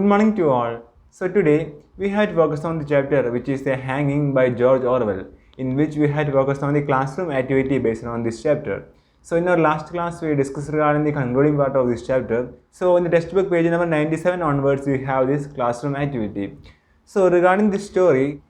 Good morning to all. So today we had to focus on the chapter which is The Hanging by George Orwell, in which we had to focus on the classroom activity based on this chapter. So in our last class we discussed regarding the concluding part of this chapter. So in the textbook page number 97 onwards we have this classroom activity. So regarding this story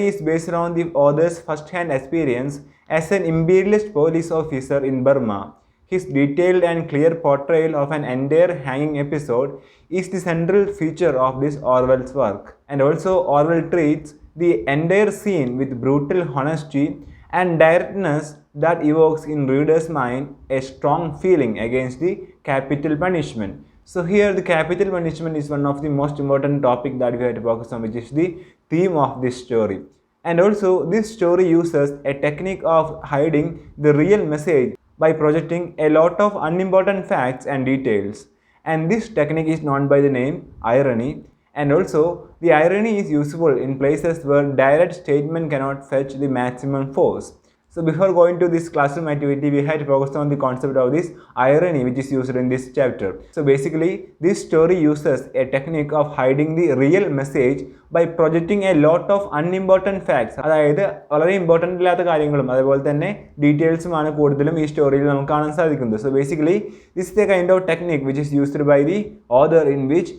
is based on the author's first-hand experience as an imperialist police officer in Burma. His detailed and clear portrayal of an entire hanging episode is the central feature of this Orwell's work. And also Orwell treats the entire scene with brutal honesty and directness that evokes in reader's mind a strong feeling against the capital punishment. So here the capital punishment is one of the most important topic that we have to focus on, which is the theme of this story. And also this story uses a technique of hiding the real message by projecting a lot of unimportant facts and details. And this technique is known by the name irony. And also the irony is useful in places where direct statement cannot fetch the maximum force. So before going to this classroom activity, we had to focus on the concept of this irony which is used in this chapter. So basically, this story uses a technique of hiding the real message by projecting a lot of unimportant facts. അതായത് വളരെ important ഇല്ലാത്ത കാര്യങ്ങളും അതുപോലെ തന്നെ ഡീറ്റെയിൽസുമാണ് കൂടുതലും ഈ സ്റ്റോറിയിൽ നമുക്ക് കാണാൻ സാധിക്കുന്നത്. So basically, this is the kind of technique which is used by the author in which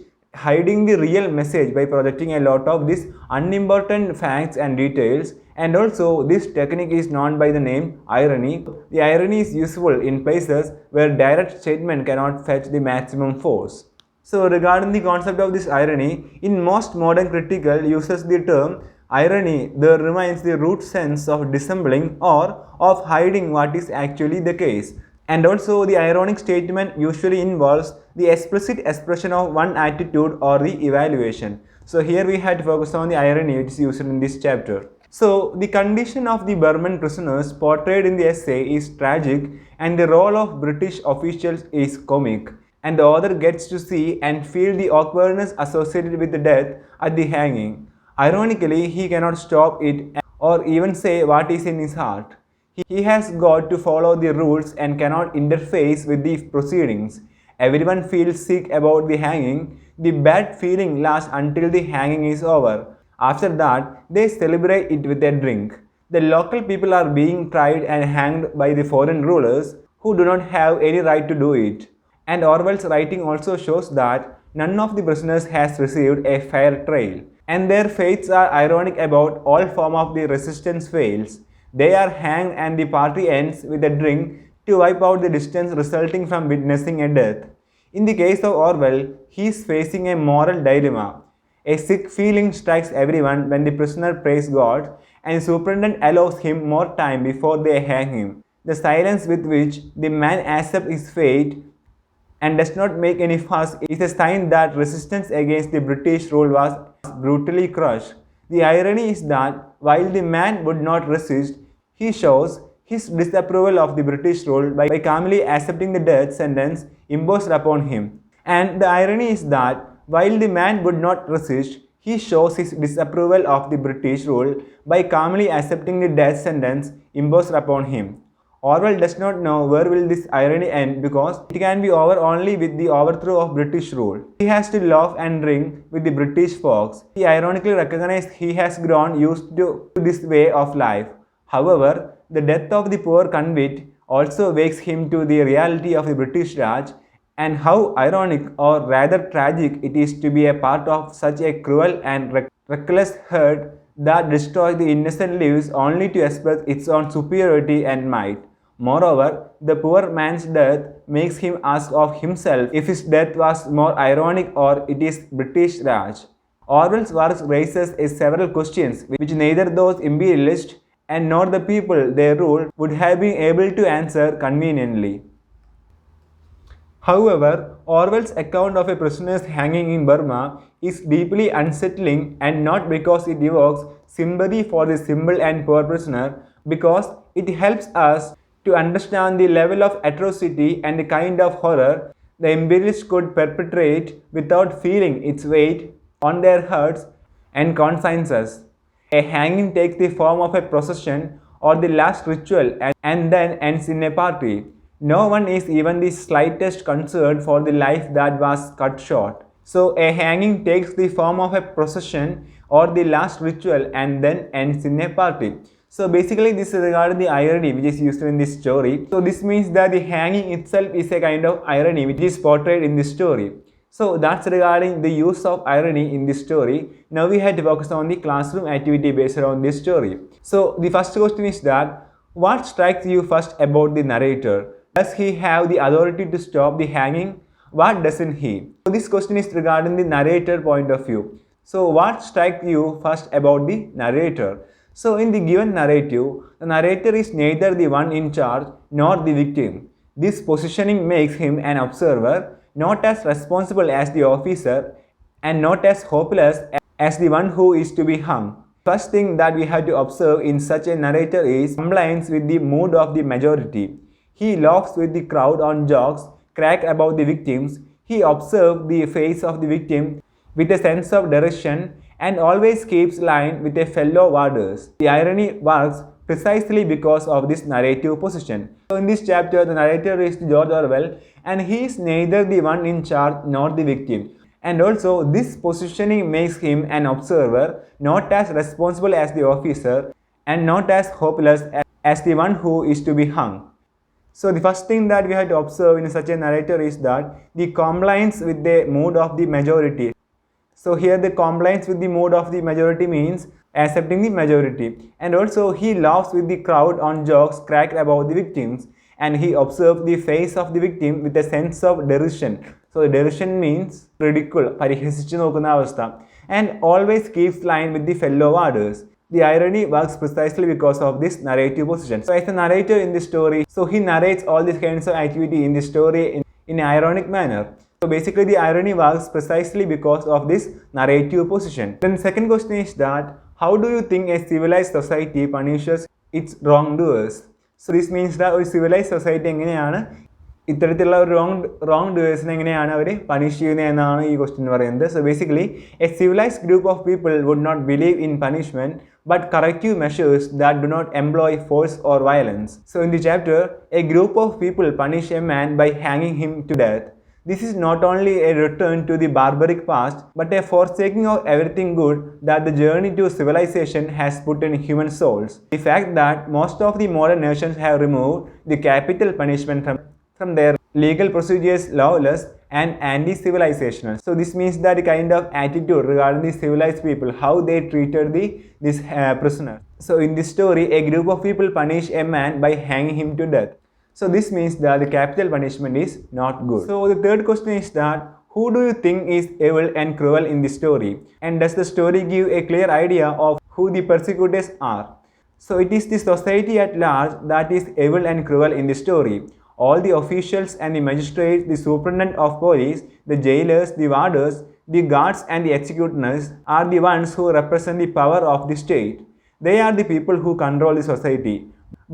hiding the real message by projecting a lot of these unimportant facts and details. And also this technique is known by the name irony. The irony is useful in places where direct statement cannot fetch the maximum force. So regarding the concept of this irony, in most modern critical uses the term irony, there remains the root sense of dissembling or of hiding what is actually the case. And also the ironic statement usually involves the explicit expression of one attitude or the evaluation. So here we had to focus on the irony which is used in this chapter. So the condition of the Burman prisoners portrayed in the essay is tragic and the role of British officials is comic. And the author gets to see and feel the awkwardness associated with the death at the hanging. Ironically, he cannot stop it or even say what is in his heart. He has got to follow the rules and cannot interface with the proceedings. Everyone feels sick about the hanging. The bad feeling lasts until the hanging is over. After that, they celebrate it with a drink. The local people are being tried and hanged by the foreign rulers who do not have any right to do it. And Orwell's writing also shows that none of the prisoners has received a fair trial. And their fates are ironic about all form of the resistance fails. They are hanged and the party ends with a drink to wipe out the distance resulting from witnessing a death. In the case of Orwell, he is facing a moral dilemma. A sick feeling strikes everyone when the prisoner prays God and the superintendent allows him more time before they hang him. The silence with which the man accepts his fate and does not make any fuss is a sign that resistance against the British rule was brutally crushed. The irony is that while the man would not resist, he shows his disapproval of the British rule by calmly accepting the death sentence imposed upon him. And the irony is that while the man would not resist, he shows his disapproval of the British rule by calmly accepting the death sentence imposed upon him. Orwell does not know where will this irony end because it can be over only with the overthrow of British rule. He has to laugh and drink with the British folks. He ironically recognizes he has grown used to this way of life. However, the death of the poor convict also wakes him to the reality of the British Raj and how ironic or rather tragic it is to be a part of such a cruel and reckless herd that destroys the innocent lives only to express its own superiority and might. Moreover, the poor man's death makes him ask of himself if his death was more ironic or it is British Raj. Orwell's work raises several questions which neither those imperialists and nor the people they ruled would have been able to answer conveniently. However, Orwell's account of a prisoner's hanging in Burma is deeply unsettling, and not because it evokes sympathy for the simple and poor prisoner, because it helps us to understand the level of atrocity and the kind of horror the imperialists could perpetrate without feeling its weight on their hearts and consciences. A hanging takes the form of a procession or the last ritual and then ends in a party. No one is even the slightest concerned for the life that was cut short. So a hanging takes the form of a procession or the last ritual and then ends in a party. So basically this is regarding the irony which is used in this story. So this means that the hanging itself is a kind of irony which is portrayed in this story. So that's regarding the use of irony in this story. Now we have to focus on the classroom activity based on this story. So the first question is that what strikes you first about the narrator? Does he have the authority to stop the hanging? What doesn't he? So this question is regarding the narrator point of view. So what strikes you first about the narrator? So in the given narrative, the narrator is neither the one in charge nor the victim. This positioning makes him an observer, not as responsible as the officer and not as hopeless as the one who is to be hung. First thing that we have to observe in such a narrator is compliance with the mood of the majority. He laughs with the crowd on jokes cracked about the victims. He observes the face of the victim with a sense of derision and always keeps line with a fellow warders. The irony works precisely because of this narrative position. So in this chapter, the narrator is George Orwell and he is neither the one in charge nor the victim. And also this positioning makes him an observer, not as responsible as the officer and not as hopeless as the one who is to be hung. So the first thing that we have to observe in such a narrator is that the compliance with the mood of the majority. So here the compliance with the mood of the majority means accepting the majority. And also he laughs with the crowd on jokes cracked about the victims and he observes the face of the victim with a sense of derision. So derision means ridicule, പരിഹസിച്ചു നോക്കുന്ന അവസ്ഥ. And always keeps line with the fellow warders. The irony works precisely because of this narrative position. So as a narrator in this story, so he narrates all these kinds of activity in this story in an ironic manner. So basically the irony works precisely because of this narrative position. Then the second question is that how do you think a civilized society punishes its wrongdoers? So this means that a civilized society എങ്ങനെയാണ് ഇത്തരത്തിലുള്ള ഒരു wrong ഡൂവേഴ്സിനെ എങ്ങനെയാണ് അവർ punish ചെയ്യുന്നത് എന്നാണ് ഈ question പറയുന്നത്. So basically a civilised group of people would not believe in punishment but corrective measures that do not employ force or violence. So in the chapter, a group of people punish a man by hanging him to death. This is not only a return to the barbaric past, but a forsaking of everything good that the journey to civilization has put in human souls. The fact that most of the modern nations have removed the capital punishment from their legal procedures lawless and anti-civilizational. So this means that the kind of attitude regarding the civilized people, how they treated this prisoner. So in this story, a group of people punish a man by hanging him to death. So this means that the capital punishment is not good. So the third question is that who do you think is evil and cruel in this story? And does the story give a clear idea of who the persecutors are? So it is the society at large that is evil and cruel in the story. All the officials and the magistrates, the superintendent of police, the jailers, the warders, the guards and the executioners are the ones who represent the power of the state. They are the people who control the society.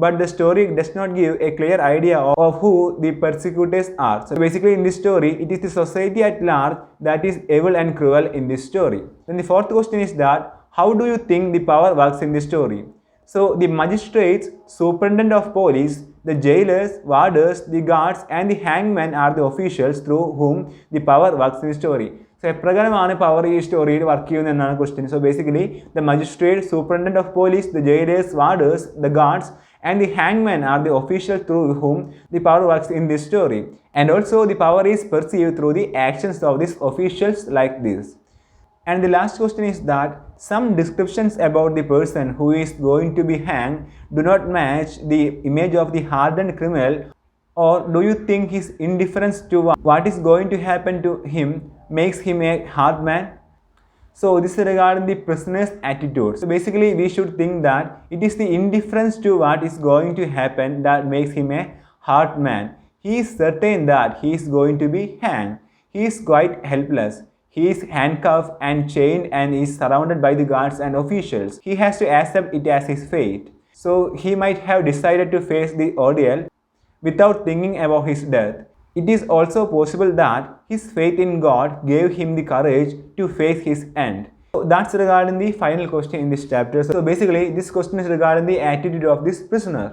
But the story does not give a clear idea of who the persecutors are. So basically in this story, it is the society at large that is evil and cruel in this story. Then the fourth question is that how do you think the power works in this story? So the magistrates, superintendent of police, the jailers, warders, the guards and the hangman are the officials through whom the power works in the story. So എപ്രകാരമാണ് power ഈ സ്റ്റോറിയിൽ work ചെയ്യുന്നത് എന്നാണ് question. So basically the magistrate, superintendent of police, the jailers, warders, the guards and the hangman are the officials through whom the power works in this story. And also the power is perceived through the actions of these officials like this. And the last question is that some descriptions about the person who is going to be hanged do not match the image of the hardened criminal, or do you think his indifference to what is going to happen to him makes him a hard man? So this is regarding the prisoner's attitude. So basically we should think that it is the indifference to what is going to happen that makes him a hard man. He is certain that he is going to be hanged. He is quite helpless. He is handcuffed and chained and is surrounded by the guards and officials. He has to accept it as his fate. So he might have decided to face the ordeal without thinking about his death. It is also possible that his faith in God gave him the courage to face his end. So that's regarding the final question in this chapter. So basically this question is regarding the attitude of this prisoner.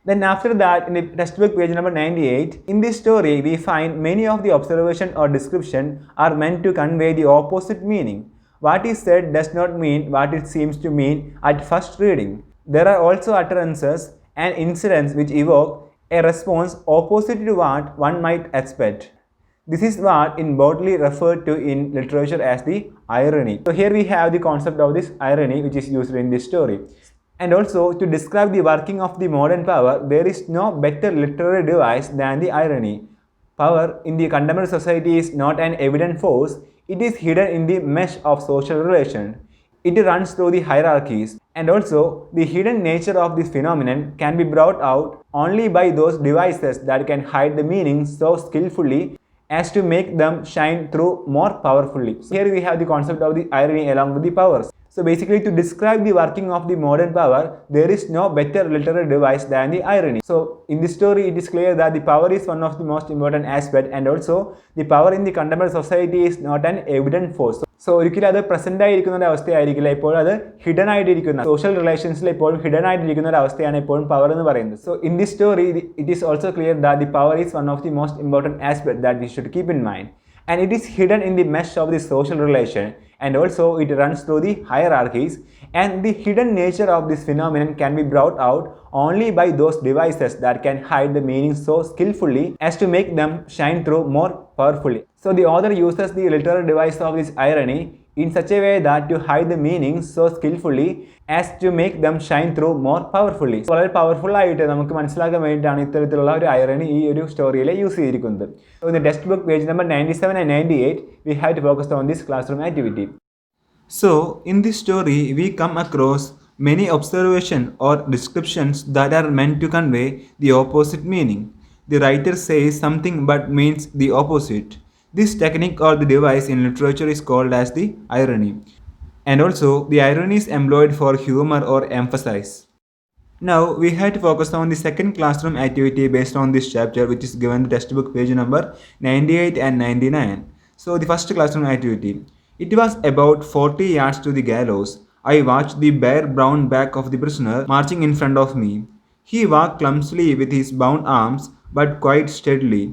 Then after that, in the textbook page number 98, in this story we find many of the observation or description are meant to convey the opposite meaning. What is said does not mean what it seems to mean at first reading. There are also utterances and incidents which evoke a response opposite to what one might expect. This is what is broadly referred to in literature as the irony. So here we have the concept of this irony which is used in this story. And also, to describe the working of the modern power, there is no better literary device than the irony. Power in the contemporary society is not an evident force, it is hidden in the mesh of social relations. It runs through the hierarchies, and also the hidden nature of this phenomenon can be brought out only by those devices that can hide the meaning so skillfully as to make them shine through more powerfully. So here we have the concept of the irony along with the powers. So basically, to describe the working of the modern power, there is no better literary device than the irony. So in this story, it is clear that the power is one of the most important aspects, and also the power in the contemporary society is not an evident force. So ഒരിക്കലും അത് present ആയിരിക്കുന്ന ഒരു അവസ്ഥയായിരിക്കില്ല, എപ്പോഴും അത് hidden ആയിട്ടിരിക്കുന്ന social റിലേഷൻസിൽ എപ്പോഴും hidden ആയിട്ടിരിക്കുന്ന ഒരു അവസ്ഥയാണ് എപ്പോഴും പവർ എന്ന് പറയുന്നത്. So in this story it is also clear that the power is one of the most important aspect that we should keep in mind, and it is hidden in the mesh of the social relation, and also it runs through the hierarchies, and the hidden nature of this phenomenon can be brought out only by those devices that can hide the meaning so skillfully as to make them shine through more powerfully. So the author uses the literary device of this irony in such a way that to hide the meanings so skillfully as to make them shine through more powerfully. വളരെ powerful ആയിട്ട് നമുക്ക് മനസ്സിലാക്കാൻ വേണ്ടിയിട്ടാണ് ഇത്തരത്തിലുള്ള ഒരു irony ഈ ഒരു സ്റ്റോറിയിൽ use ചെയ്തിരിക്കുന്നത്. So in the textbook page number 97 and 98 we have to focus on this classroom activity. So in this story we come across many observations or descriptions that are meant to convey the opposite meaning. The writer says something but means the opposite. This technique or the device in literature is called as the irony. And also, the irony is employed for humor or emphasis. Now, we have to focus on the second classroom activity based on this chapter, which is given the textbook page number 98 and 99. So, the first classroom activity. It was about 40 yards to the gallows. I watched the bare brown back of the prisoner marching in front of me. He walked clumsily with his bound arms, but quite steadily,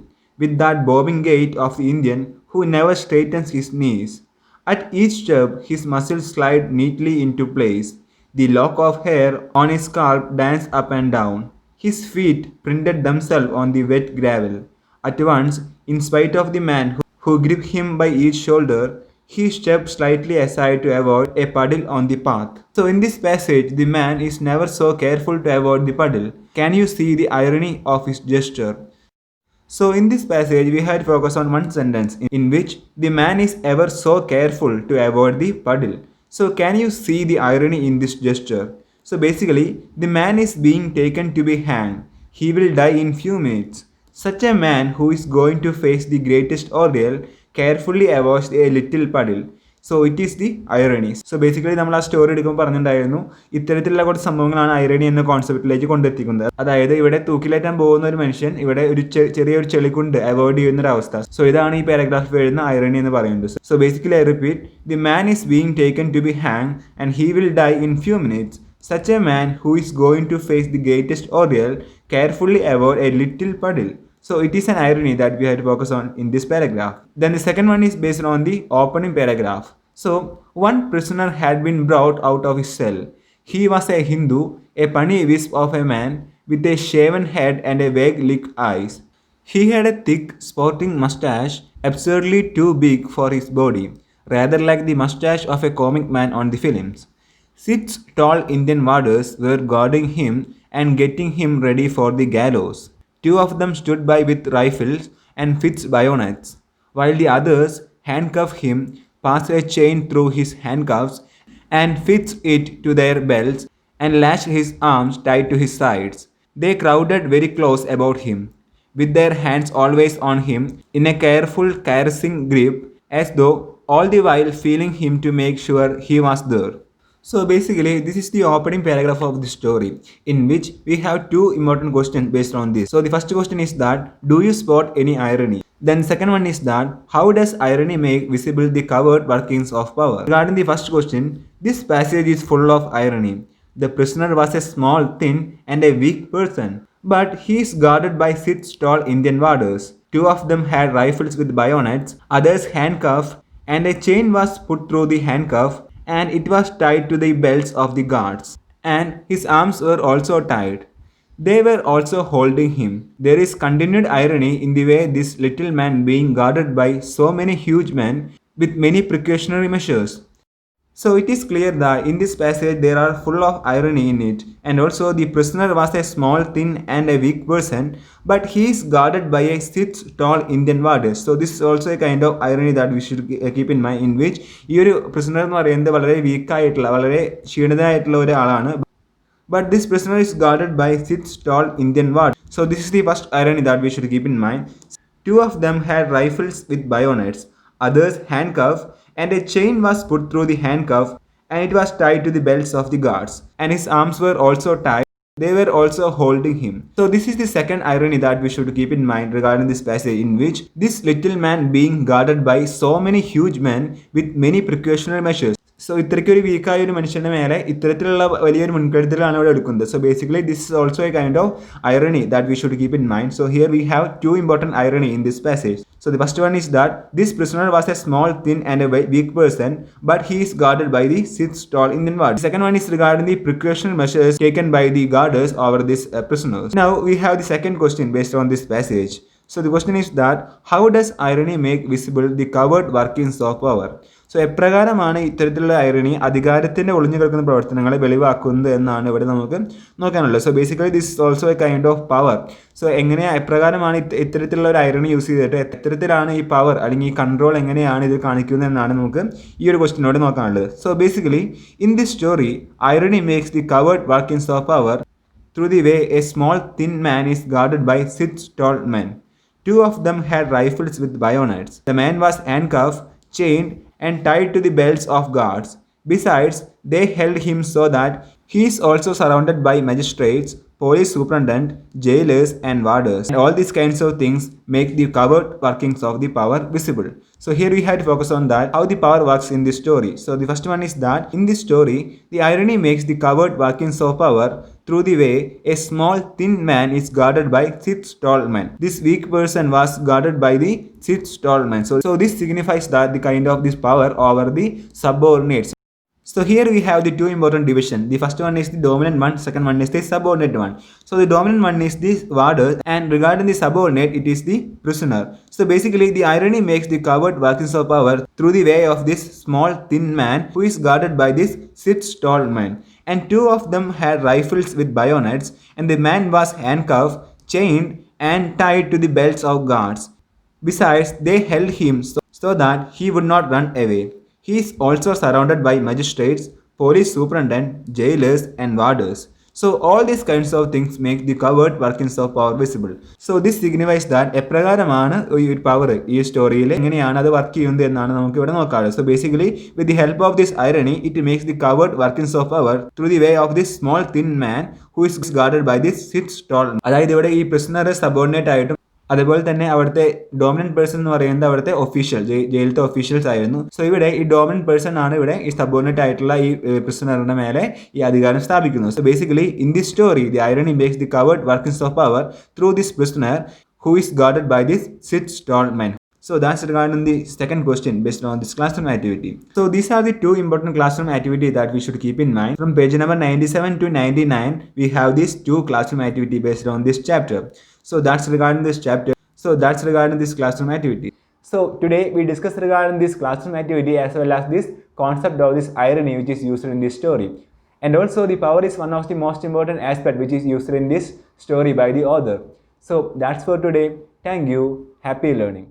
with that bobbing gait of the Indian who never straightens his knees. At each step, his muscles slide neatly into place. The lock of hair on his scalp danced up and down. His feet printed themselves on the wet gravel. At once, in spite of the man who gripped him by each shoulder, he stepped slightly aside to avoid a puddle on the path. So in this passage, the man is never so careful to avoid the puddle. Can you see the irony of his gesture? So in this passage, we had to focus on one sentence in which the man is ever so careful to avoid the puddle. So can you see the irony in this gesture? So basically, the man is being taken to be hanged. He will die in few minutes. Such a man who is going to face the greatest ordeal carefully avoids a little puddle. So it is the ironies. So basically നമ്മൾ ആ story എടുക്കുമ്പോൾ പറഞ്ഞിട്ടുണ്ടായിരുന്നു ഇത്തരത്തിലുള്ള കുറച്ച് സംഭവങ്ങളാണ് irony എന്ന കോൺസെപ്റ്റിലേക്ക് കൊണ്ടെത്തിക്കുന്നത്. അതായത് ഇവിടെ തൂക്കിലേറ്റാൻ പോകുന്ന ഒരു മനുഷ്യൻ ഇവിടെ ഒരു ചെറിയൊരു ചെളിക്കുണ്ട് അവോയ്ഡ് ചെയ്യുന്ന ഒരു അവസ്ഥ. സോ ഇതാണ് ഈ പാരഗ്രാഫ് എഴുതുന്ന ഐറണി എന്ന് പറയുന്നത്. So basically I repeat, the man is being taken to be hang and he will die in few minutes. Such a man who is going to face the greatest ordeal carefully avoid a little puddle. So it is an irony that we have to focus on in this paragraph. Then the second one is based on the opening paragraph. So one prisoner had been brought out of his cell. He was a Hindu, a punny wisp of a man with a shaven head and a vague-licked eyes. He had a thick, sporting mustache, absurdly too big for his body, rather like the mustache of a comic man on the films. 6 tall Indian warders were guarding him and getting him ready for the gallows. 2 of them stood by with rifles and fixed bayonets, while the others handcuffed him, passed a chain through his handcuffs, and fixed it to their belts, and lashed his arms tight to his sides. They crowded very close about him, with their hands always on him in a careful, caressing grip, as though all the while feeling him to make sure he was there. So basically, this is the opening paragraph of the story, in which we have 2 important questions based on this. So the first question is that, do you spot any irony? Then second one is that, how does irony make visible the covert workings of power? Regarding the first question, this passage is full of irony. The prisoner was a small, thin and a weak person. but he is guarded by 6 tall Indian warders. Two of them had rifles with bayonets, others handcuffed, and a chain was put through the handcuff and it was tied to the belts of the guards. And his arms were also tied. They were also holding him. There is continued irony in the way this little man being guarded by so many huge men with many precautionary measures. So it is clear that in this passage there are full of irony in it, and also the prisoner was a small, thin and a weak person, but he is guarded by a 6 tall Indian warder. So this is also a kind of irony that we should keep in mind, in which ഈ ഒരു prisoner എന്ന് പറയുന്നത് വളരെ വീക്കായിട്ടുള്ള വളരെ ക്ഷീണിതനായിട്ടുള്ള ഒരാളാണ്. But this prisoner is guarded by 6 tall Indian wards. So this is the first irony that we should keep in mind. Two of them had rifles with bayonets, others handcuffed, and a chain was put through the handcuff and it was tied to the belts of the guards. And his arms were also tied. They were also holding him. So this is the second irony that we should keep in mind regarding this passage, in which this little man being guarded by so many huge men with many precautionary measures. So ഇത്രയ്ക്കൊരു വീക്കായ ഒരു മനുഷ്യൻ്റെ മേലെ ഇത്തരത്തിലുള്ള വലിയൊരു മുൻകരുതലാണ് ഇവിടെ എടുക്കുന്നത്. So basically this is also a kind of irony that we should keep in mind. So here we have two important irony in this passage. So the first one is that this prisoner was a small, thin and a weak person, but he is guarded by the 6 tall Indian guards. The second one is regarding the precautionary measures taken by the guarders over these prisoners. Now we have the second question based on this passage. So the question is that how does irony make visible the covert workings of power? So എപ്രകാരമാണ് ഇത്തരത്തിലുള്ള irony അധികാരത്തിൻ്റെ ഒളിഞ്ഞു കിടക്കുന്ന പ്രവർത്തനങ്ങളെ വെളിവാക്കുന്നത് എന്നാണ് ഇവിടെ നമുക്ക് നോക്കാനുള്ളത്. So basically this is also a kind of power. So എങ്ങനെയാണ് എപ്രകാരമാണ് ഇത്തരത്തിലുള്ള ഒരു ഐറണി യൂസ് ചെയ്തിട്ട് എത്തരത്തിലാണ് ഈ പവർ അല്ലെങ്കിൽ ഈ കൺട്രോൾ എങ്ങനെയാണ് ഇത് കാണിക്കുന്നത് എന്നാണ് നമുക്ക് ഈ ഒരു ക്വസ്റ്റിനോട് നോക്കാനുള്ളത്. So basically in this story irony makes the covert workings of power through the way a small thin man is guarded by 6 tall men. Two of them had rifles with bayonets. The man was handcuffed, chained, and tied to the belts of guards. Besides, they held him so that he is also surrounded by magistrates, police superintendent, jailers, and warders. And all these kinds of things make the covert workings of the power visible. So here we had to focus on that, how the power works in this story. So the first one is that in this story, the irony makes the covert workings of power through the way a small thin man is guarded by 6 tall men. This weak person was guarded by the 6 tall men. So this signifies that the kind of this power over the subordinates. So here we have the two important division. The first one is the dominant one, second one is the subordinate one. So the dominant one is the warder, and regarding the subordinate, it is the prisoner. So basically the irony makes the covert workings of power through the way of this small thin man who is guarded by this 6 tall men. And two of them had rifles with bayonets, and the man was handcuffed, chained, and tied to the belts of guards. Besides, they held him so that he would not run away. He is also surrounded by magistrates, police superintendent, jailers, and warders. So all these kinds of things make the covert workings of power visible. So this signifies that എപ്രകാരമാണ് ഈ ഒരു power ഈ സ്റ്റോറിയിൽ എങ്ങനെയാണ് അത് work ചെയ്യുന്നത് എന്നാണ് നമുക്ക് ഇവിടെ നോക്കാറ്. So basically with the help of this irony, it makes the covert workings of power through the way of this small thin man who is guarded by this 6 tall. അതായത് ഇവിടെ ഈ പ്രിസണർ സബോർഡിനേറ്റ് ആയിട്ടും അതുപോലെ തന്നെ അവിടുത്തെ dominant person എന്ന് പറയുന്നത് അവിടുത്തെ ഒഫീഷ്യൽ ജയിലത്തെ ഒഫീഷ്യൽസ് ആയിരുന്നു. സോ ഇവിടെ ഈ ഡോമിനന്റ് പേഴ്സൺ ആണ് ഇവിടെ ഈ സബോർഡിനേറ്റ് ആയിട്ടുള്ള ഈ പ്രിസണറിന്റെ മേലെ ഈ അധികാരം സ്ഥാപിക്കുന്നത്. So basically in this story the irony makes the covert workings of power through this prisoner who is guarded by these 6 tall men. So that's regarding the second question based on this classroom activity. So these are the two important classroom activities that we should keep in mind. From page number 97 to 99, we have these two classroom activities based on this chapter. So that's regarding this chapter. So that's regarding this classroom activity. So today we discussed regarding this classroom activity as well as this concept of this irony which is used in this story. And also the power is one of the most important aspect which is used in this story by the author. So that's for today. Thank you. Happy learning.